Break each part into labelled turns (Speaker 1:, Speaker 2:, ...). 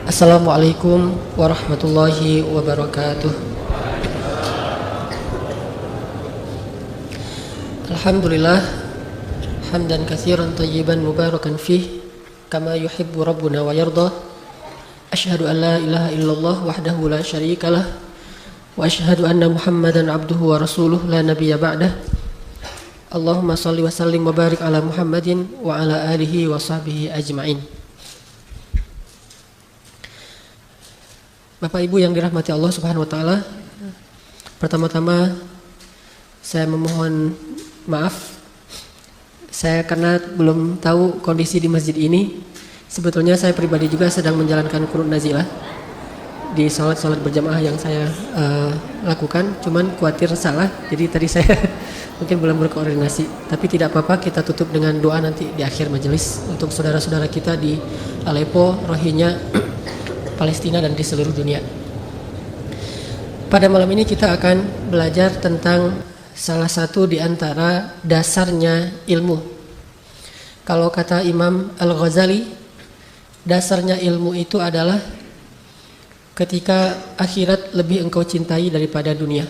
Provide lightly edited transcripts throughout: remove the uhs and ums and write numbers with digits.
Speaker 1: Assalamualaikum warahmatullahi wabarakatuh. Alhamdulillah hamdan katsiran thayyiban mubarakan fih kama yuhibbu rabbuna wa yarda. Asyhadu an la ilaha illallah wahdahu la syarikalah wa asyhadu anna Muhammadan abduhu wa rasuluh la nabiyya ba'dah. Allahumma shalli wa sallim wa barik ala Muhammadin wa ala alihi wa sahbihi ajma'in. Bapak Ibu yang dirahmati Allah Subhanahu wa taala, pertama-tama saya memohon maaf. Saya karena belum tahu kondisi di masjid ini. Sebetulnya saya pribadi juga sedang menjalankan qunut nazilah di salat berjamaah yang saya lakukan, cuman khawatir salah. Jadi tadi saya mungkin belum berkoordinasi. Tapi tidak apa-apa, kita tutup dengan doa nanti di akhir majelis untuk saudara-saudara kita di Aleppo, Rohingya, Palestina dan di seluruh dunia. Pada malam ini kita akan belajar tentang salah satu di antara dasarnya ilmu. Kalau kata Imam Al-Ghazali, dasarnya ilmu itu adalah ketika akhirat lebih engkau cintai daripada dunia.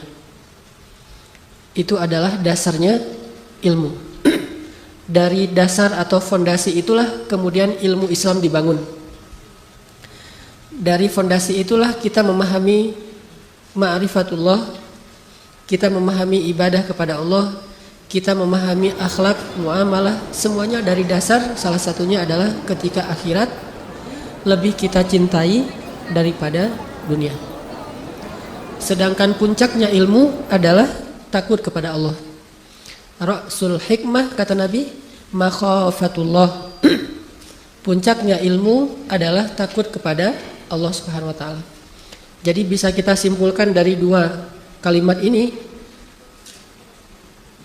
Speaker 1: Itu adalah dasarnya ilmu. Dari dasar atau fondasi itulah kemudian ilmu Islam dibangun. Dari fondasi itulah kita memahami ma'rifatullah, kita memahami ibadah kepada Allah, kita memahami akhlak, muamalah, semuanya dari dasar. Salah satunya adalah ketika akhirat lebih kita cintai daripada dunia. Sedangkan puncaknya ilmu adalah takut kepada Allah. Ra'sul hikmah, kata Nabi, makhafatullah. Puncaknya ilmu adalah takut kepada Allah Subhanahu wa taala. Jadi bisa kita simpulkan dari dua kalimat ini,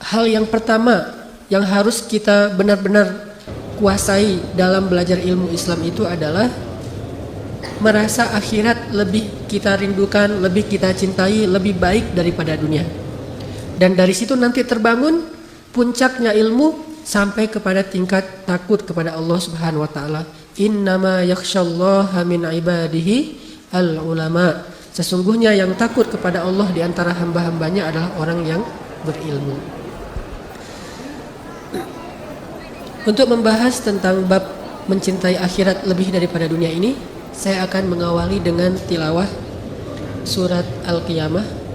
Speaker 1: hal yang pertama yang harus kita benar-benar kuasai dalam belajar ilmu Islam itu adalah merasa akhirat lebih kita rindukan, lebih kita cintai, lebih baik daripada dunia. Dan dari situ nanti terbangun puncaknya ilmu sampai kepada tingkat takut kepada Allah Subhanahu wa taala. Innama yakhsyallaha min ibadihi al-ulama. Sesungguhnya yang takut kepada Allah di antara hamba-hambanya adalah orang yang berilmu. Untuk membahas tentang bab mencintai akhirat lebih daripada dunia ini, saya akan mengawali dengan tilawah surat Al-Qiyamah.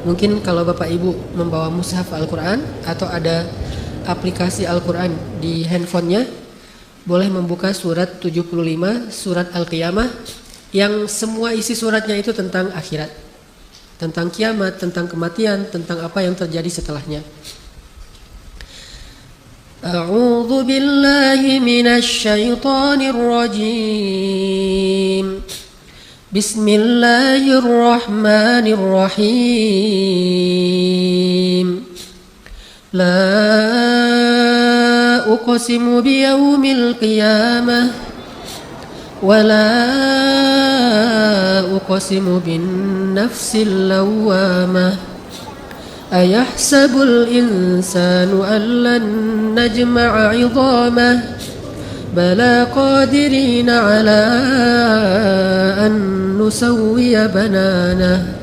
Speaker 1: Mungkin kalau Bapak Ibu membawa mushaf Al-Quran atau ada aplikasi Al-Quran di handphonenya, boleh membuka surat 75, surat Al-Qiyamah, yang semua isi suratnya itu tentang akhirat, tentang kiamat, tentang kematian, tentang apa yang terjadi setelahnya. A'udzu billahi minasy syaithanir rajim. Bismillahirrahmanirrahim. La uqsimu biyaumil qiyamah wa la uqsimu bin nafsil lawwamah. Ayahsabul insanu an lan najma'a 'idhamah bala qadirina 'ala an nusawwiya bananah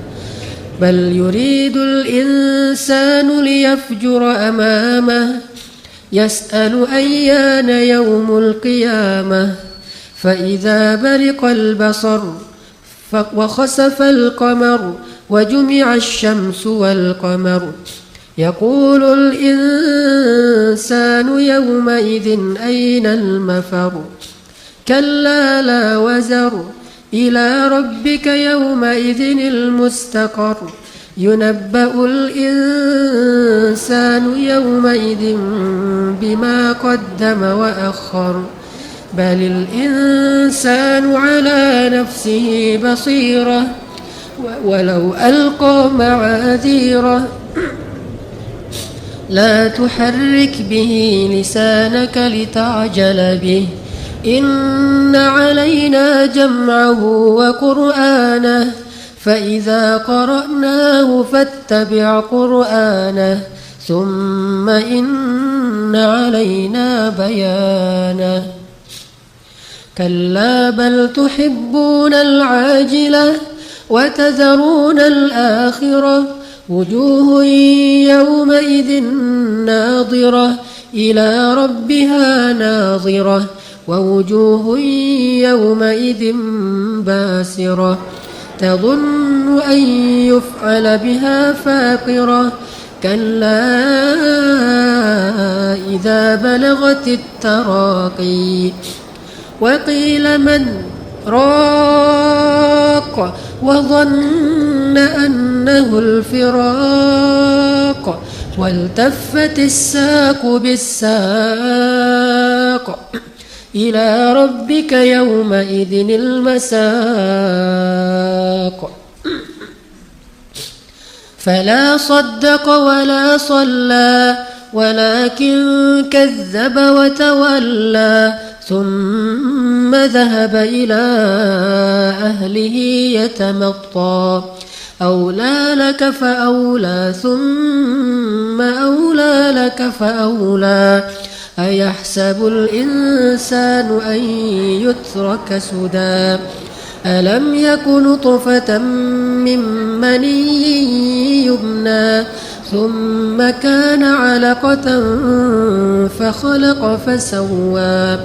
Speaker 1: bal yuridul insanu liyafjura amamah yas'alu ayyana yawmul qiyamah fa idza bariqal basar wa khasafal qamar وجمع الشمس والقمر يقول الإنسان يومئذ أين المفر كلا لا وزر إلى ربك يومئذ المستقر ينبأ الإنسان يومئذ بما قدم وأخر بل الإنسان على نفسه بصيرة ولو ألقى معاذيره لا تحرك به لسانك لتعجل به إن علينا جمعه وقرآنه فإذا قرأناه فاتبع قرآنه ثم إن علينا بيانه كلا بل تحبون العاجلة وتذرون الآخرة وجوه يومئذ ناظرة إلى ربها ناظرة ووجوه يومئذ باسرة تظن أن يفعل بها فاقرة كلا إذا بلغت التراقي وقيل من راق وظن أنه الفراق والتفت الساق بالساق إلى ربك يومئذ المساق فلا صدق ولا صلى ولكن كذب وتولى ثم ذهب إلى أهله يتمطى أولى لك فأولى ثم أولى لك فأولى أيحسب الإنسان أن يترك سدى ألم يك نطفة من مني يمنى ثم كان علقة فخلق فسوى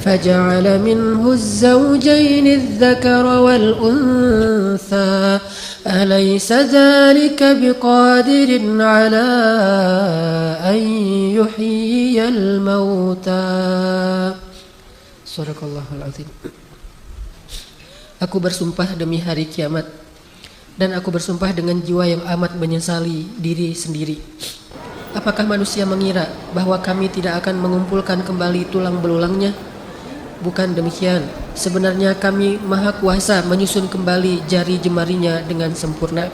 Speaker 1: فجعل منه الزوجين الذكر والأنثى أليس ذلك بقادر على أن يحيي الموتى Sadaqallahul Azim. Aku bersumpah demi hari kiamat, dan aku bersumpah dengan jiwa yang amat menyesali diri sendiri. Apakah manusia mengira bahwa kami tidak akan mengumpulkan kembali tulang belulangnya? Bukan demikian. Sebenarnya kami maha kuasa menyusun kembali jari jemarinya dengan sempurna.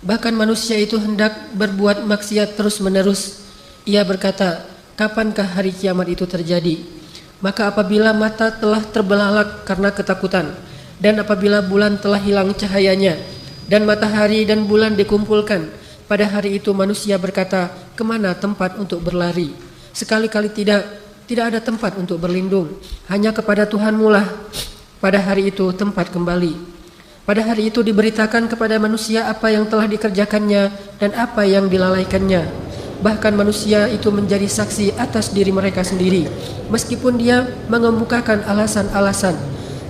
Speaker 1: Bahkan manusia itu hendak berbuat maksiat terus menerus. Ia berkata, kapankah hari kiamat itu terjadi? Maka apabila mata telah terbelalak karena ketakutan, dan apabila bulan telah hilang cahayanya, dan matahari dan bulan dikumpulkan, pada hari itu manusia berkata, kemana tempat untuk berlari? Sekali-kali tidak ada tempat untuk berlindung. Hanya kepada Tuhanmu lah pada hari itu tempat kembali. Pada hari itu diberitakan kepada manusia apa yang telah dikerjakannya dan apa yang dilalaikannya. Bahkan manusia itu menjadi saksi atas diri mereka sendiri, meskipun dia mengemukakan alasan-alasan.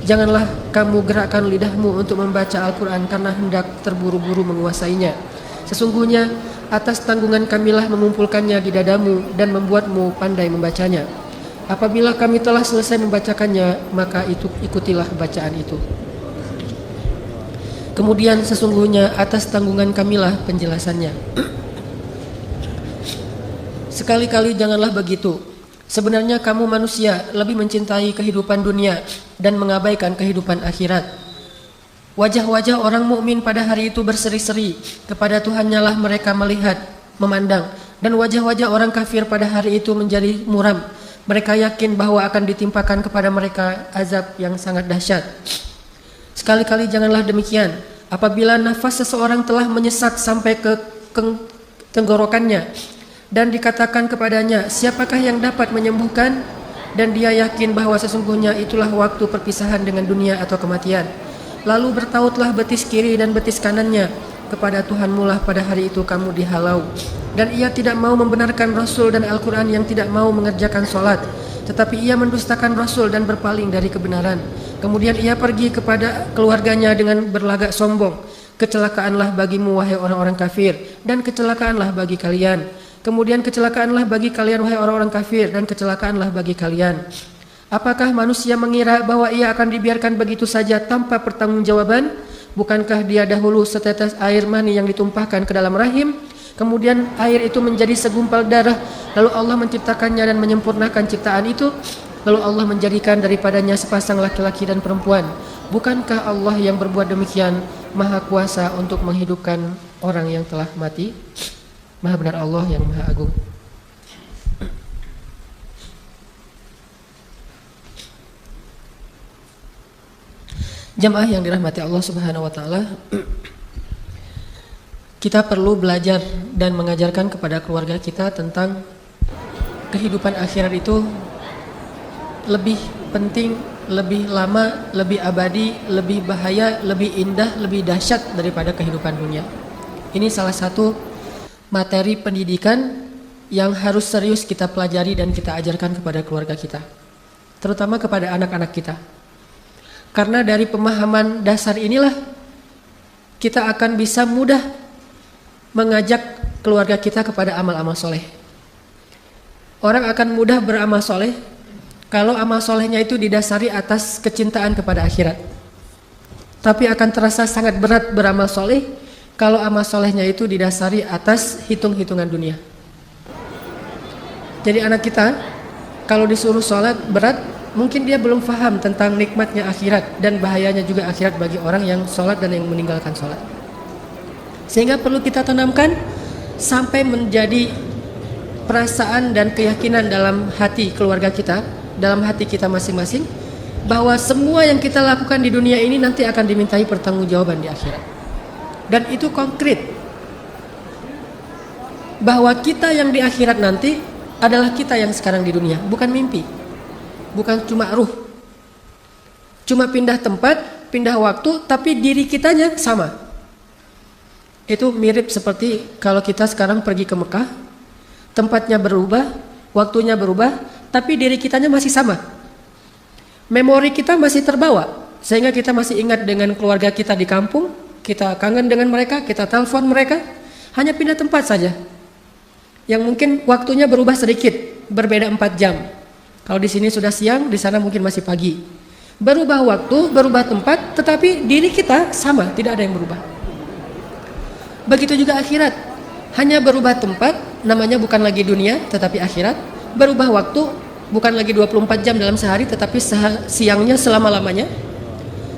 Speaker 1: Janganlah kamu gerakkan lidahmu untuk membaca Al-Quran karena hendak terburu-buru menguasainya. Sesungguhnya atas tanggungan kamilah mengumpulkannya di dadamu dan membuatmu pandai membacanya. Apabila kami telah selesai membacakannya, maka ikutilah bacaan itu. Kemudian sesungguhnya atas tanggungan kamilah penjelasannya. Sekali-kali janganlah begitu. Sebenarnya kamu manusia lebih mencintai kehidupan dunia dan mengabaikan kehidupan akhirat. Wajah-wajah orang mukmin pada hari itu berseri-seri, kepada Tuhannya lah mereka melihat, memandang, dan wajah-wajah orang kafir pada hari itu menjadi muram. Mereka yakin bahwa akan ditimpakan kepada mereka azab yang sangat dahsyat. Sekali-kali janganlah demikian. Apabila nafas seseorang telah menyesat sampai ke tenggorokannya, dan dikatakan kepadanya, siapakah yang dapat menyembuhkan? Dan dia yakin bahwa sesungguhnya itulah waktu perpisahan dengan dunia atau kematian. Lalu bertautlah betis kiri dan betis kanannya. Kepada Tuhanmu lah pada hari itu kamu dihalau. Dan ia tidak mau membenarkan Rasul dan Al-Quran yang tidak mau mengerjakan sholat, tetapi ia mendustakan Rasul dan berpaling dari kebenaran. Kemudian ia pergi kepada keluarganya dengan berlagak sombong. Kecelakaanlah bagimu wahai orang-orang kafir, dan kecelakaanlah bagi kalian. Kemudian kecelakaanlah bagi kalian wahai orang-orang kafir, dan kecelakaanlah bagi kalian. Apakah manusia mengira bahwa ia akan dibiarkan begitu saja tanpa pertanggungjawaban? Bukankah dia dahulu setetes air mani yang ditumpahkan ke dalam rahim, kemudian air itu menjadi segumpal darah, lalu Allah menciptakannya dan menyempurnakan ciptaan itu, lalu Allah menjadikan daripadanya sepasang laki-laki dan perempuan. Bukankah Allah yang berbuat demikian maha kuasa untuk menghidupkan orang yang telah mati? Maha benar Allah yang maha agung. Jamaah yang dirahmati Allah Subhanahu wa taala, kita perlu belajar dan mengajarkan kepada keluarga kita tentang kehidupan akhirat itu lebih penting lebih lama, lebih abadi, lebih bahaya, lebih indah, lebih dahsyat daripada kehidupan dunia. Ini salah satu materi pendidikan yang harus serius kita pelajari dan kita ajarkan kepada keluarga kita, terutama kepada anak-anak kita. Karena dari pemahaman dasar inilah kita akan bisa mudah mengajak keluarga kita kepada amal-amal soleh. Orang akan mudah beramal soleh kalau amal solehnya itu didasari atas kecintaan kepada akhirat. Tapi akan terasa sangat berat beramal soleh kalau amal solehnya itu didasari atas hitung-hitungan dunia. Jadi anak kita kalau disuruh sholat berat, mungkin dia belum paham tentang nikmatnya akhirat dan bahayanya juga akhirat bagi orang yang sholat dan yang meninggalkan sholat. Sehingga perlu kita tanamkan sampai menjadi perasaan dan keyakinan dalam hati keluarga kita, dalam hati kita masing-masing, bahwa semua yang kita lakukan di dunia ini nanti akan dimintai pertanggungjawaban di akhirat. Dan itu konkret, bahwa kita yang di akhirat nanti adalah kita yang sekarang di dunia, bukan mimpi, bukan cuma ruh, cuma pindah tempat, pindah waktu, tapi diri kitanya sama. Itu mirip seperti kalau kita sekarang pergi ke Mekah, tempatnya berubah, waktunya berubah, tapi diri kitanya masih sama. Memori kita masih terbawa, sehingga kita masih ingat dengan keluarga kita di kampung, kita kangen dengan mereka, kita telepon mereka, hanya pindah tempat saja. Yang mungkin waktunya berubah sedikit, berbeda 4 jam. Kalau di sini sudah siang, di sana mungkin masih pagi. Berubah waktu, berubah tempat, tetapi diri kita sama, tidak ada yang berubah. Begitu juga akhirat, hanya berubah tempat, namanya bukan lagi dunia, tetapi akhirat. Berubah waktu, bukan lagi 24 jam dalam sehari, tetapi siangnya selama-lamanya.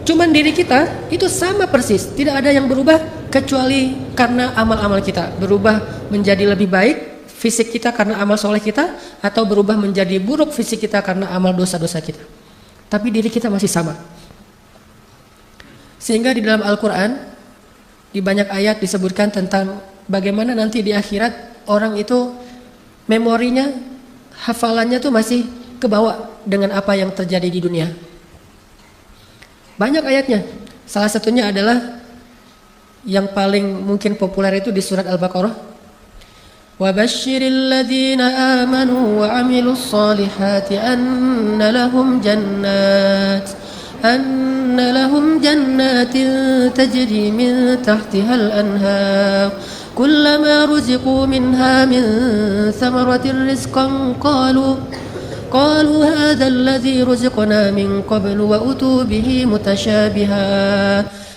Speaker 1: Cuman diri kita itu sama persis, tidak ada yang berubah kecuali karena amal-amal kita. Berubah menjadi lebih baik fisik kita karena amal soleh kita, atau berubah menjadi buruk fisik kita karena amal dosa-dosa kita. Tapi diri kita masih sama. Sehingga di dalam Al-Quran, di banyak ayat disebutkan tentang bagaimana nanti di akhirat orang itu memorinya, hafalannya tuh masih kebawa dengan apa yang terjadi di dunia. Banyak ayatnya. Salah satunya adalah yang paling mungkin populer itu di surat Al-Baqarah. وَبَشِّرِ الَّذِينَ آمَنُوا وَعَمِلُوا الصَّالِحَاتِ أَنَّ لَهُمْ جَنَّاتٍ تَجْرِي مِنْ تَحْتِهَا الْأَنْهَارُ كُلَّمَا رُزِقُوا مِنْهَا مِنْ ثَمَرَةٍ رِزْقًا قالوا هذا الذي رزقنا من قبل وأتوا به متشابها.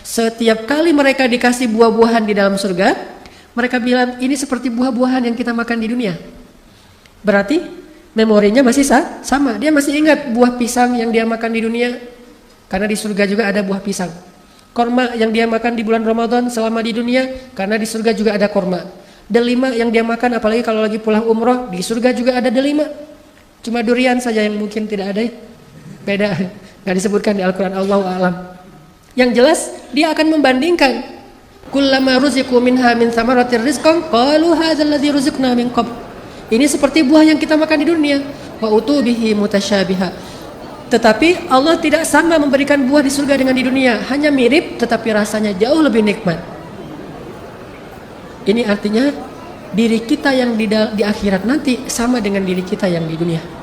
Speaker 1: Setiap kali mereka dikasih buah-buahan di dalam surga, mereka bilang ini seperti buah-buahan yang kita makan di dunia. Berarti memorinya masih sama. Dia masih ingat buah pisang yang dia makan di dunia, karena di surga juga ada buah pisang. Korma yang dia makan di bulan Ramadan selama di dunia, karena di surga juga ada korma. Delima yang dia makan apalagi kalau lagi pulang umroh, di surga juga ada delima. Cuma durian saja yang mungkin tidak ada, beda, nggak disebutkan di Al-Quran. Allahu a'lam. Yang jelas dia akan membandingkan. Kullama ruziqu minha min thamaratir rizqan qalu hadzal ladzi ruziqna min qabl. Ini seperti buah yang kita makan di dunia. Wa utu bihi mutasyabiha. Tetapi Allah tidak sama memberikan buah di surga dengan di dunia, hanya mirip tetapi rasanya jauh lebih nikmat. Ini artinya diri kita yang di akhirat nanti sama dengan diri kita yang di dunia.